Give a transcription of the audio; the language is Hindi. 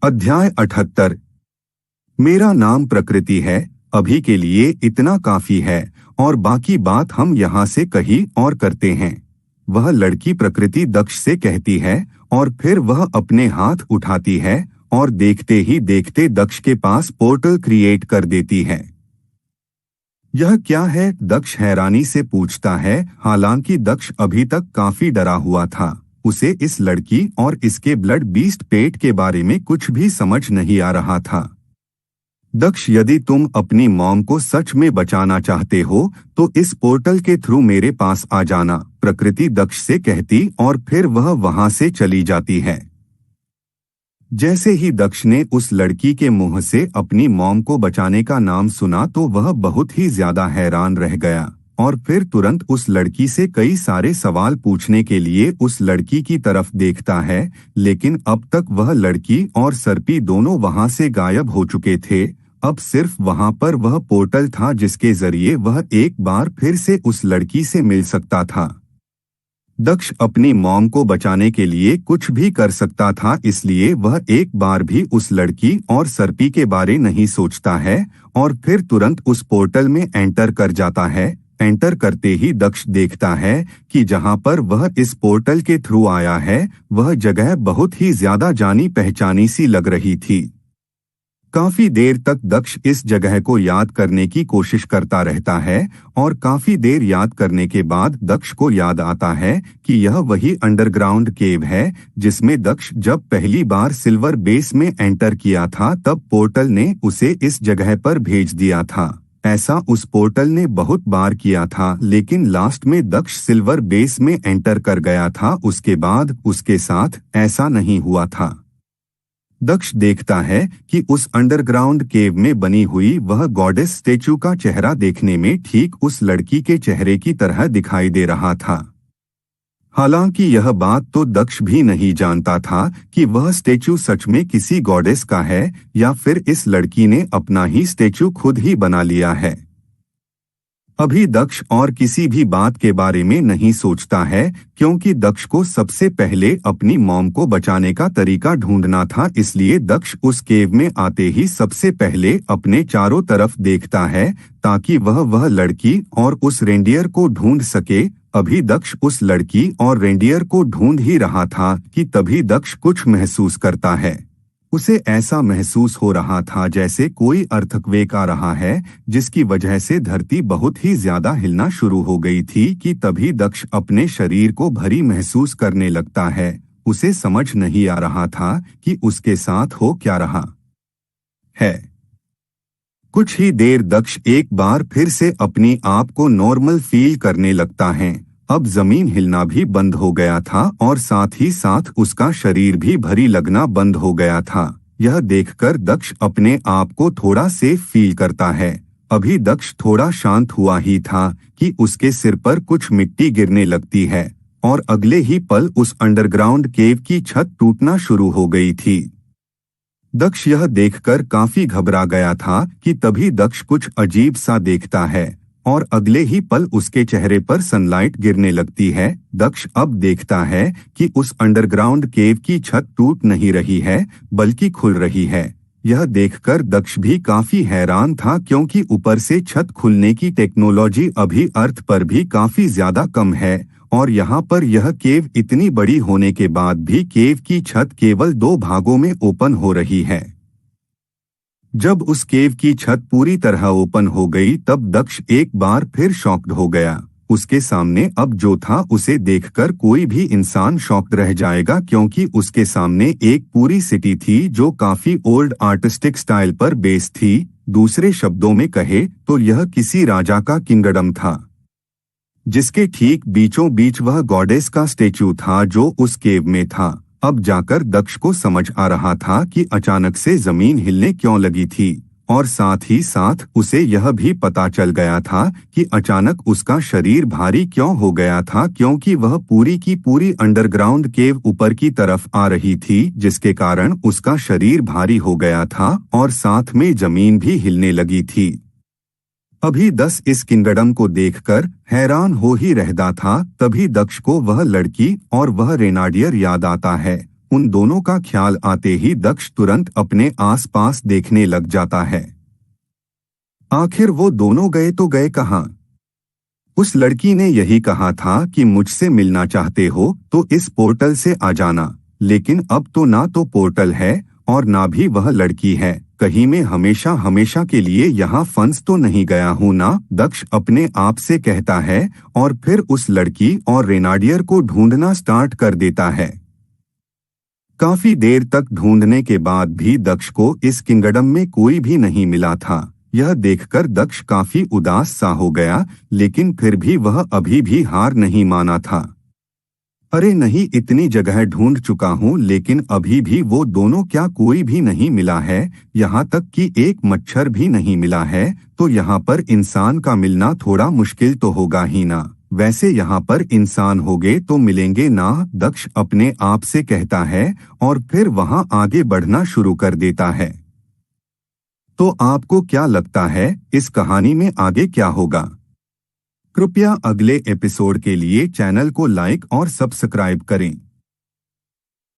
अध्याय 78। मेरा नाम प्रकृति है, अभी के लिए इतना काफी है और बाकी बात हम यहाँ से कहीं और करते हैं। वह लड़की प्रकृति दक्ष से कहती है और फिर वह अपने हाथ उठाती है और देखते ही देखते दक्ष के पास पोर्टल क्रिएट कर देती है। यह क्या है? दक्ष हैरानी से पूछता है। हालांकि दक्ष अभी तक काफी डरा हुआ था। उसे इस लड़की और इसके ब्लड बीस्ट पेट के बारे में कुछ भी समझ नहीं आ रहा था। दक्ष, यदि तुम अपनी मॉम को सच में बचाना चाहते हो तो इस पोर्टल के थ्रू मेरे पास आ जाना, प्रकृति दक्ष से कहती और फिर वह वहां से चली जाती है। जैसे ही दक्ष ने उस लड़की के मुंह से अपनी मॉम को बचाने का नाम सुना तो वह बहुत ही ज्यादा हैरान रह गया और फिर तुरंत उस लड़की से कई सारे सवाल पूछने के लिए उस लड़की की तरफ देखता है, लेकिन अब तक वह लड़की और सर्पी दोनों वहां से गायब हो चुके थे। अब सिर्फ वहां पर वह पोर्टल था जिसके जरिए वह एक बार फिर से उस लड़की से मिल सकता था। दक्ष अपनी मॉम को बचाने के लिए कुछ भी कर सकता था, इसलिए वह एक बार भी उस लड़की और सर्पी के बारे नहीं सोचता है और फिर तुरंत उस पोर्टल में एंटर कर जाता है। एंटर करते ही दक्ष देखता है कि जहां पर वह इस पोर्टल के थ्रू आया है वह जगह बहुत ही ज्यादा जानी पहचानी सी लग रही थी। काफी देर तक दक्ष इस जगह को याद करने की कोशिश करता रहता है और काफी देर याद करने के बाद दक्ष को याद आता है कि यह वही अंडरग्राउंड केव है जिसमें दक्ष जब पहली बार सिल्वर बेस में एंटर किया था तब पोर्टल ने उसे इस जगह पर भेज दिया था। ऐसा उस पोर्टल ने बहुत बार किया था, लेकिन लास्ट में दक्ष सिल्वर बेस में एंटर कर गया था, उसके बाद उसके साथ ऐसा नहीं हुआ था। दक्ष देखता है कि उस अंडरग्राउंड केव में बनी हुई वह गॉडेस स्टेचू का चेहरा देखने में ठीक उस लड़की के चेहरे की तरह दिखाई दे रहा था। हालांकि यह बात तो दक्ष भी नहीं जानता था कि वह स्टेचू सच में किसी गॉडेस का है या फिर इस लड़की ने अपना ही स्टेचू खुद ही बना लिया है। अभी दक्ष और किसी भी बात के बारे में नहीं सोचता है क्योंकि दक्ष को सबसे पहले अपनी मॉम को बचाने का तरीका ढूंढना था, इसलिए दक्ष उस केव में आते ही सबसे पहले अपने चारों तरफ देखता है ताकि वह लड़की और उस रेंडियर को ढूंढ सके। अभी दक्ष उस लड़की और रेंडियर को ढूंढ ही रहा था कि तभी दक्ष कुछ महसूस करता है। उसे ऐसा महसूस हो रहा था जैसे कोई अर्थक्वेक आ रहा है जिसकी वजह से धरती बहुत ही ज्यादा हिलना शुरू हो गई थी कि तभी दक्ष अपने शरीर को भारी महसूस करने लगता है। उसे समझ नहीं आ रहा था कि उसके साथ हो क्या रहा है। कुछ ही देर दक्ष एक बार फिर से अपनी आप को नॉर्मल फील करने लगता है। अब जमीन हिलना भी बंद हो गया था और साथ ही साथ उसका शरीर भी भारी लगना बंद हो गया था। यह देखकर दक्ष अपने आप को थोड़ा सेफ फील करता है। अभी दक्ष थोड़ा शांत हुआ ही था कि उसके सिर पर कुछ मिट्टी गिरने लगती है और अगले ही पल उस अंडरग्राउंड केव की छत टूटना शुरू हो गई थी। दक्ष यह देखकर काफी घबरा गया था कि तभी दक्ष कुछ अजीब सा देखता है और अगले ही पल उसके चेहरे पर सनलाइट गिरने लगती है। दक्ष अब देखता है कि उस अंडरग्राउंड केव की छत टूट नहीं रही है बल्कि खुल रही है। यह देखकर दक्ष भी काफी हैरान था क्योंकि ऊपर से छत खुलने की टेक्नोलॉजी अभी अर्थ पर भी काफी ज्यादा कम है और यहाँ पर यह केव इतनी बड़ी होने के बाद भी केव की छत केवल 2 भागों में ओपन हो रही है। जब उस केव की छत पूरी तरह ओपन हो गई तब दक्ष एक बार फिर शॉक्ड हो गया। उसके सामने अब जो था उसे देखकर कोई भी इंसान शॉक्ड रह जाएगा क्योंकि उसके सामने एक पूरी सिटी थी जो काफी ओल्ड आर्टिस्टिक स्टाइल पर बेस्ड थी। दूसरे शब्दों में कहे तो यह किसी राजा का किंगडम था जिसके ठीक बीचों बीच वह गॉडेस का स्टेचू था जो उस केव में था। अब जाकर दक्ष को समझ आ रहा था कि अचानक से जमीन हिलने क्यों लगी थी और साथ ही साथ उसे यह भी पता चल गया था कि अचानक उसका शरीर भारी क्यों हो गया था क्योंकि वह पूरी की पूरी अंडरग्राउंड केव ऊपर की तरफ आ रही थी जिसके कारण उसका शरीर भारी हो गया था और साथ में जमीन भी हिलने लगी थी। अभी 10 इस किंगडम को देखकर हैरान हो ही रहता था। तभी दक्ष को वह लड़की और वह रेनाडियर याद आता है उन दोनों का ख्याल आते ही दक्ष तुरंत अपने आसपास देखने लग जाता है। आखिर वो दोनों गए तो गए कहाँ? उस लड़की ने यही कहा था कि मुझसे मिलना चाहते हो तो इस पोर्टल से आ जाना, लेकिन अब तो ना तो पोर्टल है और ना भी वह लड़की है। कहीं मैं हमेशा हमेशा के लिए यहाँ फंस तो नहीं गया हूँ ना? दक्ष अपने आप से कहता है और फिर उस लड़की और रेनाडियर को ढूंढना स्टार्ट कर देता है। काफी देर तक ढूंढने के बाद भी दक्ष को इस किंगडम में कोई भी नहीं मिला था। यह देखकर दक्ष काफी उदास सा हो गया, लेकिन फिर भी वह अभी भी हार नहीं माना था। अरे नहीं, इतनी जगह ढूंढ चुका हूँ लेकिन अभी भी वो दोनों क्या कोई भी नहीं मिला है, यहाँ तक कि एक मच्छर भी नहीं मिला है, तो यहाँ पर इंसान का मिलना थोड़ा मुश्किल तो होगा ही ना। वैसे यहाँ पर इंसान होंगे तो मिलेंगे ना? दक्ष अपने आप से कहता है और फिर वहाँ आगे बढ़ना शुरू कर देता है। तो आपको क्या लगता है इस कहानी में आगे क्या होगा? कृपया अगले एपिसोड के लिए चैनल को लाइक और सब्सक्राइब करें।